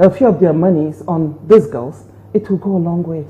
a few of their monies on these girls, it will go a long way.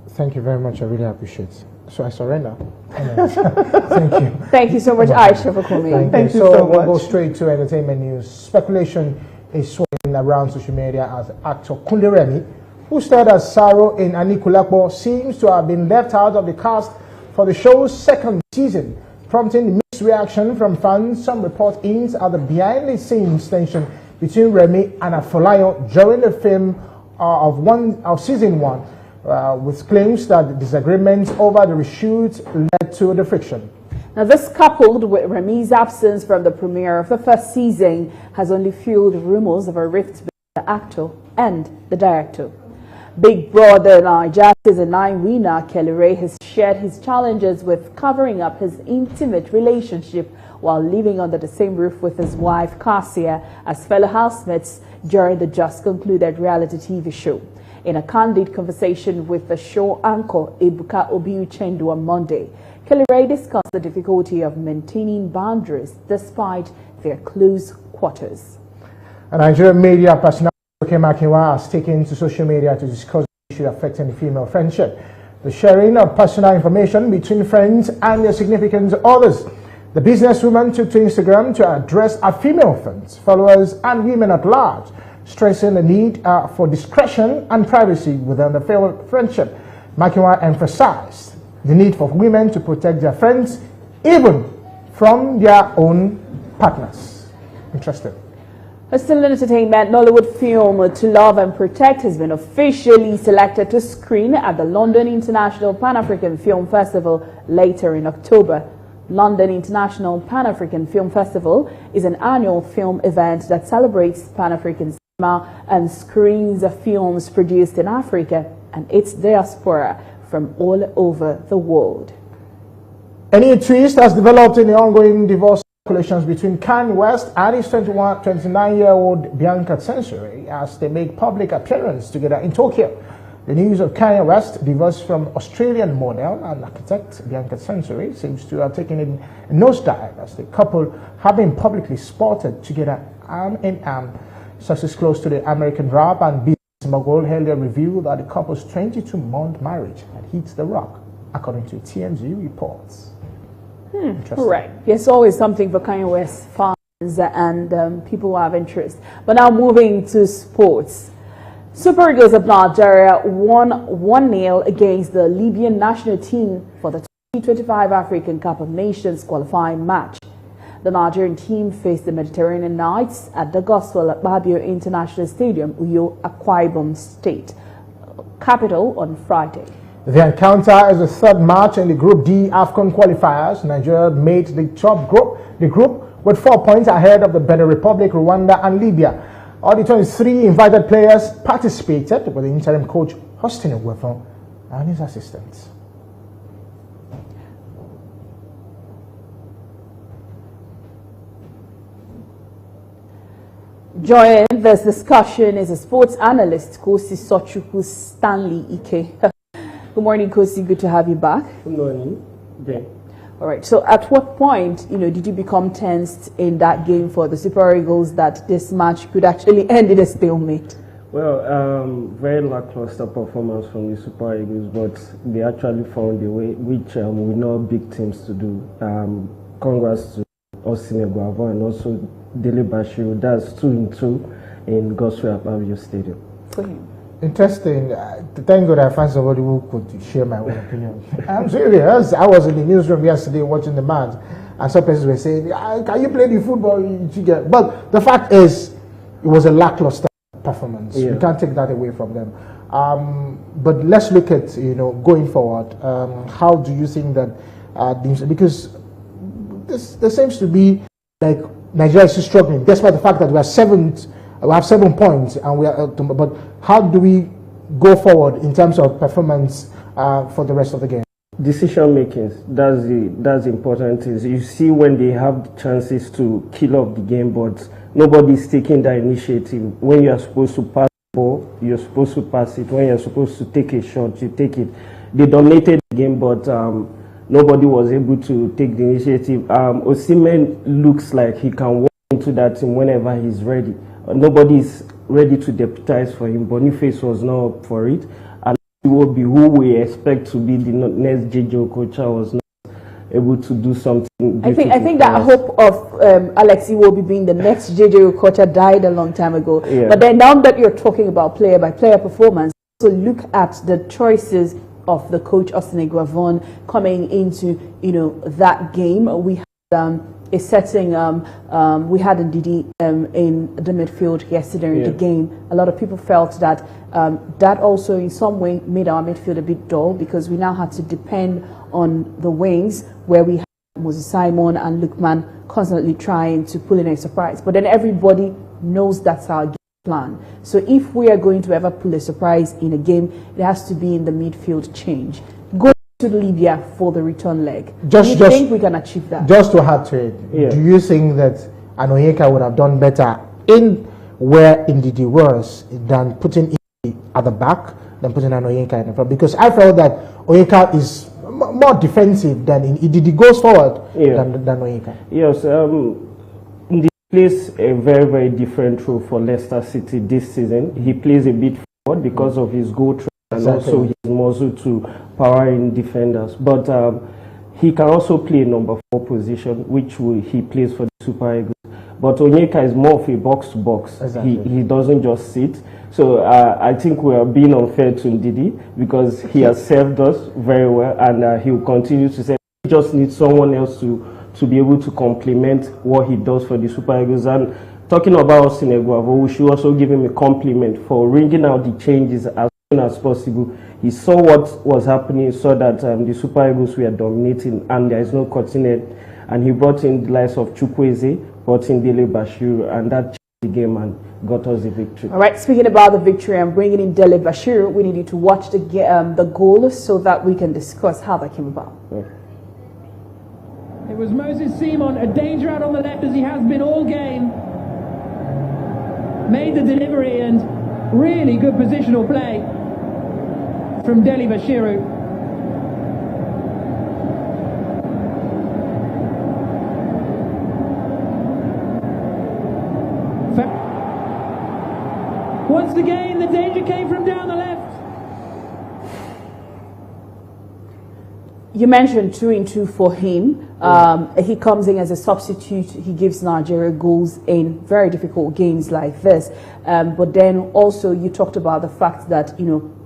Thank you very much. I really appreciate it. So I surrender. Thank you. Thank you so much, Aisha, for coming. Thank you so much. We'll go straight to entertainment news. Speculation is swirling around social media as actor Kunle Remi, who starred as Saro in Anikulapo, seems to have been left out of the cast for the show's second season, prompting mixed reaction from fans. Some report hints at the behind-the-scenes tension between Remi and Afolayan during the film of season 1. With claims that disagreements over the reshoot led to the friction. Now, this coupled with Remi's absence from the premiere of the first season has only fueled rumors of a rift between the actor and the director. Big Brother Naija Season 9 winner Kellyrae has shared his challenges with covering up his intimate relationship while living under the same roof with his wife Cassia as fellow housemates during the just concluded reality TV show. In a candid conversation with the show anchor Ebuka Obiuchendu on Monday, Kellyrae discussed the difficulty of maintaining boundaries despite their close quarters. A Nigerian media personality has taken to social media to discuss the issue affecting the female friendship, the sharing of personal information between friends and their significant others. The businesswoman took to Instagram to address her female friends, followers, and women at large, stressing the need for discretion and privacy within the friendship. Makiwa emphasized the need for women to protect their friends even from their own partners. Interesting. Still in entertainment, Nollywood film To Love and Protect has been officially selected to screen at the London International Pan-African Film Festival later in October. London International Pan-African Film Festival is an annual film event that celebrates Pan-African cinema and screens of films produced in Africa and its diaspora from all over the world. A new twist has developed in the ongoing divorce calculations between Kanye West and his 29-year-old Bianca Sensory as they make public appearance together in Tokyo. The news of Kanye West divorce from Australian model and architect Bianca Sensory seems to have taken a nosedive as the couple have been publicly spotted together arm in arm. Sources close to the American rap and business mogul earlier revealed that the couple's 22-month marriage had hit the rock, according to TMZ reports. Right. There's always something for Kanye West fans and people who have interest. But now moving to sports. Super Eagles of Nigeria won 1-0 against the Libyan national team for the 2025 African Cup of Nations qualifying match. The Nigerian team faced the Mediterranean Knights at the Gospel at Babio International Stadium, Uyo, Akwa Ibom State capital on Friday. The encounter is the third match in the Group D AFCON qualifiers. Nigeria made the top group with 4 points ahead of the Benin Republic, Rwanda, and Libya. All the 23 invited players participated, with the interim coach Austin Ogwefon and his assistants. Joining this discussion is a sports analyst, Kosi Sochukwu Stanley Ike. Good morning, Kosi. Good to have you back. Good morning. Okay. All right. So, at what point, did you become tensed in that game for the Super Eagles that this match could actually end in a stalemate? Well, very lackluster performance from the Super Eagles, but they actually found a way, which we know big teams to do. Congrats to Austin Ogwefon and also Dele Bashiru. That's 2-2 in Gospel Babio Stadium. For him. Interesting. Thank God I found somebody who could share my own opinion. I'm serious. I was in the newsroom yesterday watching the match, and some persons were saying, "Can you play the football?" But the fact is, it was a lackluster performance. Yeah. You can't take that away from them. But let's look at going forward. How do you think that because there seems to be like Nigeria is struggling, despite the fact that we have 7 points, and we are. But how do we go forward in terms of performance for the rest of the game? Decision making. That's the important. Is you see when they have chances to kill off the game, but nobody's taking that initiative. When you are supposed to pass the ball, you're supposed to pass it. When you're supposed to take a shot, you take it. They dominated the game, but nobody was able to take the initiative. Osimhen looks like he can walk into that team whenever he's ready. Nobody is ready to deputize for him. Boniface was not up for it. And Iwobi, who we expect to be the next JJ Okocha, was not able to do something. I think that hope of Alex Iwobi being the next JJ Okocha died a long time ago. Yeah. But then now that you're talking about player by player performance, so look at the choices of the coach Austin Eguavon coming into that game. We had a setting we had Ndidi in the midfield yesterday in the game. A lot of people felt that that also in some way made our midfield a bit dull, because we now had to depend on the wings, where we had Moses Simon and Lukman constantly trying to pull in a surprise. But then everybody knows that's our game plan. So if we are going to ever pull a surprise in a game, it has to be in the midfield change. Go to Libya for the return leg. Do you think we can achieve that? Just to add to it, do you think that Onyeka would have done better in where Ndidi was than putting Ndidi at the back than putting Onyeka in the front? Because I felt that Onyeka is more defensive than Ndidi goes forward than Onyeka. Yes, Ndidi plays a very, very different role for Leicester City this season. He plays a bit forward because of his goal threat and also his muscle to power in defenders. But he can also play number 4 position, which he plays for the Super Eagles. But Onyeka is more of a box-to-box. He doesn't just sit. So I think we are being unfair to Ndidi, because he has served us very well, and he will continue to serve. He just needs someone else to be able to complement what he does for the Super Eagles. And talking about Austin Eguavon, we should also give him a compliment for ringing out the changes as soon as possible. He saw what was happening, saw that the Super Eagles were dominating and there is no cutting it. And he brought in the likes of Chukwueze, brought in Dele Bashiru, and that changed the game and got us the victory. All right, speaking about the victory and bringing in Dele Bashiru, we need you to watch the goal so that we can discuss how that came about. It was Moses Simon, a danger out on the left as he has been all game. Made the delivery and really good positional play from Dele Bashiru. Once again, the danger came from down the left. You mentioned 2-2 for him. He comes in as a substitute. He gives Nigeria goals in very difficult games like this. But then also you talked about the fact that,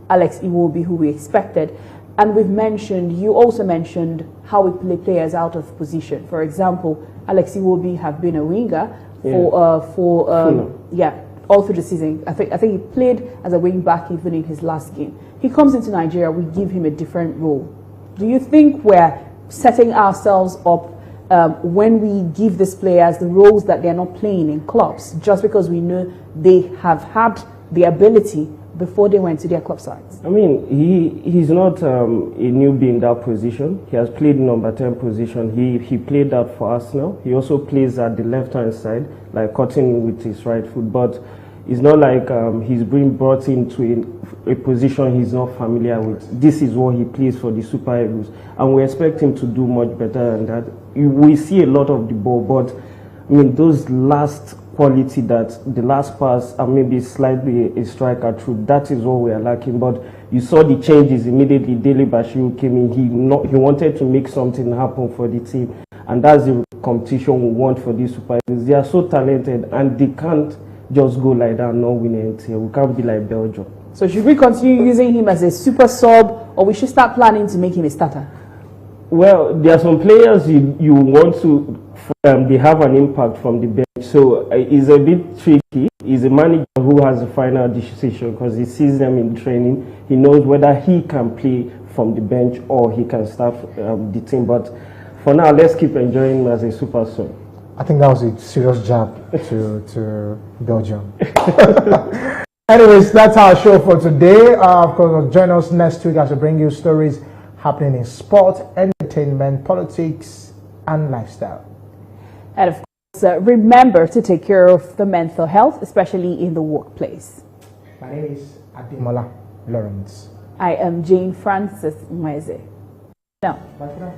Alex Iwobi, who we expected. And you also mentioned how we play players out of position. For example, Alex Iwobi have been a winger all through the season. I think he played as a wing back even in his last game. He comes into Nigeria, we give him a different role. Do you think we're setting ourselves up when we give these players the roles that they're not playing in clubs, just because we know they have had the ability before they went to their club sides? I mean, he's not a newbie in that position. He has played number 10 position. He played that for Arsenal. He also plays at the left-hand side, like cutting with his right foot. But it's not like he's being brought into a position he's not familiar with. This is what he plays for the Super Eagles. And we expect him to do much better than that. We see a lot of the ball, but I mean, those last quality, that the last pass and maybe slightly a striker through, that is what we are lacking. But you saw the changes immediately. Dele Bashiru came in. He wanted to make something happen for the team. And that's the competition we want for these Super Eagles. They are so talented and they can't just go like that and not win anything. We can't be like Belgium. So should we continue using him as a super sub, or we should start planning to make him a starter? Well, there are some players you want to, they have an impact from the bench. So it's a bit tricky. He's a manager who has the final decision because he sees them in training. He knows whether he can play from the bench or he can start the team. But for now, let's keep enjoying him as a super sub. I think that was a serious jab to Belgium. Anyways, that's our show for today. Of course, join us next week as we bring you stories happening in sport, entertainment, politics, and lifestyle. And of course, remember to take care of the mental health, especially in the workplace. My name is Ademola Lawrence. I am Jane Francis Mweze. Now. Bye for now.